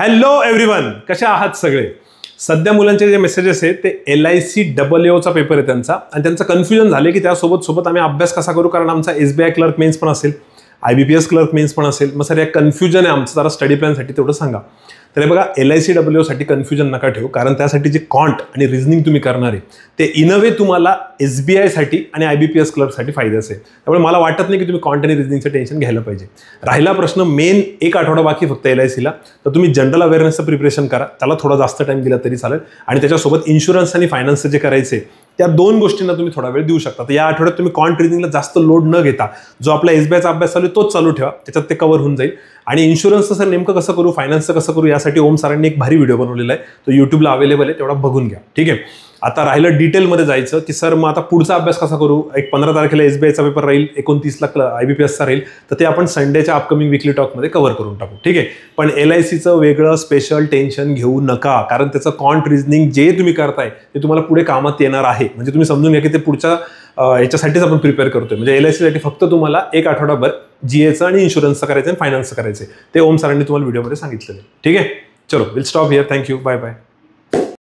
Hello everyone, कसे आहात सगळे? सध्या मुलांचे जे मेसेजेस आहेत ते LIC-AAOचा पेपर आहे त्यांचा, आणि त्यांचं कन्फ्युजन झाले की त्यासोबत आम्ही अभ्यास कसा करू, कारण आमचा SBI क्लर्क मेन्स पण असेल, IBPS क्लर्क मेन्स पण असेल. मग सर या कन्फ्युजन आहे आमचं, जरा स्टडी प्लॅनसाठी तेवढं सांगा. तर हे बघा, LIC-AAOसाठी कन्फ्युजन नका ठेवू, कारण त्यासाठी जे कॉन्ट आणि रिझनिंग तुम्ही करणार आहे ते इन अ वे तुम्हाला SBI साठी आणि IBPS क्लर्कसाठी फायद्याचं आहे. त्यामुळे मला वाटत नाही की तुम्ही कॉन्ट आणि रिझनिंगचं टेन्शन घ्यायला पाहिजे. राहिला प्रश्न मेन, एक आठवडा बाकी फक्त LICला, तर तुम्ही जनरल अवेअरनेसचं प्रिपरेशन करा, त्याला थोडा जास्त टाइम दिला तरी चालेल, आणि त्याच्यासोबत इन्शुरन्स आणि फायनान्सचं जे करायचे त्या दोन गोष्टींना तुम्ही थोडा वेळ देऊ शकता. तर या आठवड्यात तुम्ही कॉन्ट रिझनिंगला जास्त लोड न घेता जो आपला SBIचा अभ्यास चालू आहे तोच चालू ठेवा, त्याच्यात ते कव्हर होऊन जाईल. आणि इन्शुरन्सचं सर नेमकं कसं करू, फायनान्सचं कसं करू, यासाठी ओम सरांनी एक भारी व्हिडिओ बनवलेला आहे, तो यूट्यूबला अवेलेबल आहे, तेवढा बघून घ्या. ठीक आहे. आता राहिलं डिटेलमध्ये जायचं की सर मग आता पुढचा अभ्यास कसा करू. एक 15 तारखेला SBIचा पेपर राहील, 29ला IBPSचा राहील, तर ते आपण संडेच्या अपकमिंग विकली टॉकमध्ये कव्हर करून टाकू. ठीक आहे. पण LICचं वेगळं स्पेशल टेन्शन घेऊ नका, कारण त्याचं कॉन्ट रिझनिंग जे तुम्ही करताय ते तुम्हाला पुढे कामात येणार आहे. म्हणजे तुम्ही समजून घ्या की ते पुढच्या याच्यासाठीच आपण प्रिपेअर करतोय. म्हणजे LICसाठी फक्त तुम्हाला एक आठवडाभर GAचं आणि इन्शुरन्सचं करायचं आणि फायनान्सचं करायचं, ते ओम सरांनी तुम्हाला व्हिडिओमध्ये सांगितलेलं आहे. ठीक आहे. चलो, will stop here. Thank you. Bye bye.